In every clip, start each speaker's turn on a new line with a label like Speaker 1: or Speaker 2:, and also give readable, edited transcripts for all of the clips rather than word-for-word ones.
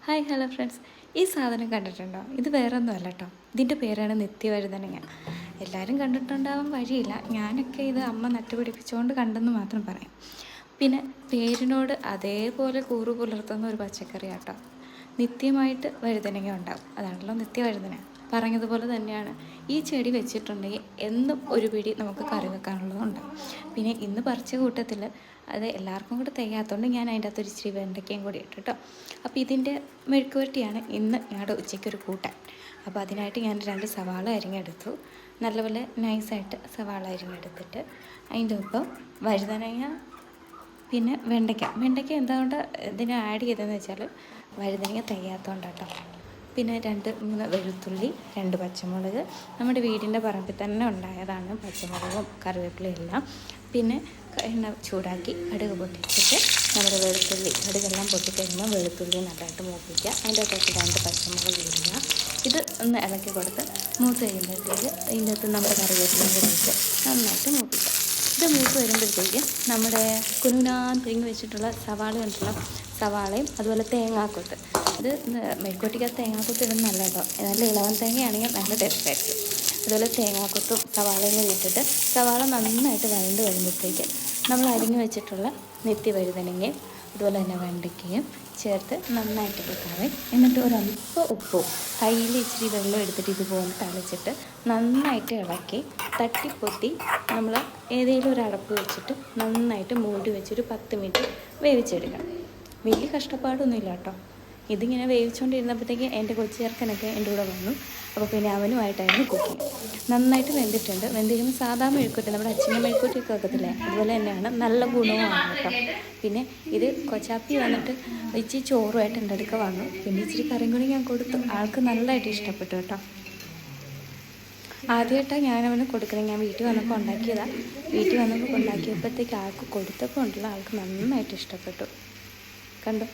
Speaker 1: Hi hello friends, ഈ സാധനം കണ്ടിട്ടുണ്ടോ? ഇത് വേറെ ഒന്നുമല്ല കേട്ടോ. ഇതിൻ്റെ പേരാണ് നിത്യവഴുതനങ്ങ. എല്ലാവരും കണ്ടിട്ടുണ്ടാവാൻ വഴിയില്ല. ഞാനൊക്കെ ഇത് അമ്മ നട്ടുപിടിപ്പിച്ചുകൊണ്ട് കണ്ടെന്ന് മാത്രം പറയാം. പിന്നെ പേരിനോട് അതേപോലെ കൂറു പുലർത്തുന്ന ഒരു പച്ചക്കറി കേട്ടോ. നിത്യമായിട്ട് വഴുതനങ്ങ ഉണ്ടാവും. അതാണല്ലോ നിത്യവഴുതന. പറഞ്ഞതുപോലെ തന്നെയാണ് ഈ ചെടി വെച്ചിട്ടുണ്ടെങ്കിൽ എന്നും ഒരു പിടി നമുക്ക് കറി വെക്കാനുള്ളതുണ്ടാവും. പിന്നെ ഇന്ന് പറിച്ച കൂട്ടത്തിൽ അത് എല്ലാവർക്കും കൂടെ തികയാത്തതുകൊണ്ട് ഞാൻ അതിൻ്റെ അകത്തൊരു ഇച്ചിരി വെണ്ടയ്ക്കയും കൂടി ഇട്ടു കേട്ടോ. അപ്പോൾ ഇതിൻ്റെ മെഴുക്കുവരട്ടിയാണ് ഇന്ന് ഞങ്ങളുടെ ഉച്ചയ്ക്കൊരു കൂട്ടാൻ. അപ്പോൾ അതിനായിട്ട് ഞാൻ 2 സവാള അരിഞ്ഞെടുത്തു. നല്ലപോലെ നൈസായിട്ട് സവാള അരിഞ്ഞെടുത്തിട്ട് അതിൻ്റെ ഒപ്പം വഴുതനങ്ങ പിന്നെ വെണ്ടയ്ക്ക എന്തുകൊണ്ട് ഇതിനെ ആഡ് ചെയ്തതെന്ന് വെച്ചാൽ വഴുതനങ്ങ തികയാത്തതുകൊണ്ട് കേട്ടോ. പിന്നെ 2-3 വെളുത്തുള്ളി, 2 പച്ചമുളക്, നമ്മുടെ വീടിൻ്റെ പറമ്പിൽ തന്നെ ഉണ്ടായതാണ് പച്ചമുളകും കറിവേപ്പിലയും എല്ലാം. പിന്നെ എണ്ണ ചൂടാക്കി കടുക് പൊട്ടിച്ചിട്ട് നമ്മുടെ കടുകെല്ലാം പൊട്ടിക്കഴിയുമ്പോൾ വെളുത്തുള്ളി നല്ലതായിട്ട് മൂപ്പിക്കുക. അതിൻ്റെ അകത്തേക്ക് 2 പച്ചമുളക് ഇടുക. ഇത് ഒന്ന് ഇളക്കി കൊടുത്ത് മൂത്ത് കഴിയുമ്പോഴത്തേക്ക് ഇതിൻ്റെ അകത്ത് നമ്മുടെ കറിവേപ്പിലയും കൂടി ഇട്ട് നന്നായിട്ട് മൂപ്പിക്കുക. ഇത് മൂത്ത് വരുമ്പോഴത്തേക്ക് നമ്മുടെ കുനുകുനാന്ന് പിഴിഞ്ഞ് വെച്ചിട്ടുള്ള സവാളയും അതുപോലെ തേങ്ങാക്കൊത്ത്. ഇത് മെഴുക്കുവരട്ടിക്കകത്ത് തേങ്ങാക്കൊത്ത് ഇടുന്ന നല്ല കേട്ടോ. നല്ല ഇളവൻ തേങ്ങയാണെങ്കിൽ നല്ല ടേസ്റ്റായിരിക്കും. അതുപോലെ തേങ്ങാക്കൊത്തും സവാളയും കൂടി ഇട്ടിട്ട് സവാള നന്നായിട്ട് വഴണ്ട് വരുമ്പോഴത്തേക്ക് നമ്മൾ അരിഞ്ഞു വെച്ചിട്ടുള്ള നിത്യവഴുതനങ്ങയും അതുപോലെ തന്നെ വെണ്ടയ്ക്കയും ചേർത്ത് നന്നായിട്ട് വെക്കാവേ. എന്നിട്ട് ഒരല്പം ഉപ്പും കയ്യിൽ ഇച്ചിരി വെള്ളം എടുത്തിട്ട് ഇതുപോലെ തളിച്ചിട്ട് നന്നായിട്ട് ഇളക്കി തട്ടിപ്പൊത്തി നമ്മൾ ഏതെങ്കിലും ഒരു അടപ്പ് വെച്ചിട്ട് നന്നായിട്ട് മൂടി വെച്ചൊരു 10 മിനിറ്റ് വേവിച്ചെടുക്കണം. വലിയ കഷ്ടപ്പാടൊന്നുമില്ല കേട്ടോ. ഇതിങ്ങനെ വേവിച്ചുകൊണ്ടിരുന്നപ്പോഴത്തേക്ക് എൻ്റെ കൊച്ചു ചേർക്കനൊക്കെ എൻ്റെ കൂടെ വന്നു. അപ്പോൾ പിന്നെ അവനുമായിട്ടായിരുന്നു കുക്കിങ്. നന്നായിട്ട് വെന്തിട്ടുണ്ട്. വെന്തിരിക്കുമ്പോൾ സാധാ മെഴുക്കുവരട്ടി, നമ്മുടെ അച്ഛൻ്റെ മെഴുക്കുവരട്ടിയൊക്കെ വെക്കത്തില്ലേ, അതുപോലെ തന്നെയാണ്. നല്ല ഗുണവുമാണ് കേട്ടോ. പിന്നെ ഇത് കൊച്ചാപ്പി വന്നിട്ട് ഇച്ചിരി ചോറുമായിട്ട് എൻ്റെ അടുക്ക വന്നു. പിന്നെ ഇച്ചിരി കറിയും കൂടി ഞാൻ കൊടുത്തു. ആൾക്ക് നല്ലതായിട്ട് ഇഷ്ടപ്പെട്ടു കേട്ടോ. ആദ്യമായിട്ടാണ് ഞാനവന് കൊടുക്കുന്നത്. ഞാൻ വീട്ടിൽ വന്നപ്പോൾ ഉണ്ടാക്കിയതാണ്. വീട്ടിൽ വന്നപ്പോൾ ഉണ്ടാക്കിയപ്പോഴത്തേക്ക് ആൾക്ക് കൊടുത്തപ്പോൾ ഉണ്ടല്ലോ ആൾക്ക് നന്നായിട്ട് ഇഷ്ടപ്പെട്ടു. കണ്ടോ,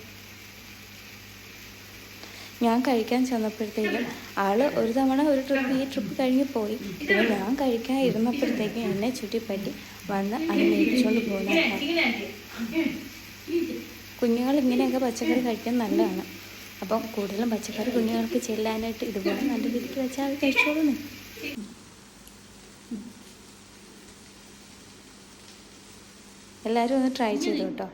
Speaker 1: ഞാൻ കഴിക്കാൻ ചെന്നപ്പോഴത്തേക്കും ആൾ ഒരു തവണ ഈ ട്രിപ്പ് കഴിഞ്ഞ് പോയി. പിന്നെ ഞാൻ കഴിക്കാൻ ഇരുന്നപ്പോഴത്തേക്കും എന്നെ ചുറ്റിപ്പറ്റി വന്ന് അത് മേടിച്ചുകൊണ്ട് പോകുന്നതാണ്. കുഞ്ഞുങ്ങൾ ഇങ്ങനെയൊക്കെ പച്ചക്കറി കഴിക്കാൻ നല്ലതാണ്. അപ്പം കൂടുതലും പച്ചക്കറി കുഞ്ഞുങ്ങൾക്ക് ചെല്ലാനായിട്ട് ഇതുപോലെ നല്ല രീതിക്ക് വെച്ചാൽ അത് കഴിച്ചോളൂ. എല്ലാവരും ഒന്ന് ട്രൈ ചെയ്തു കേട്ടോ.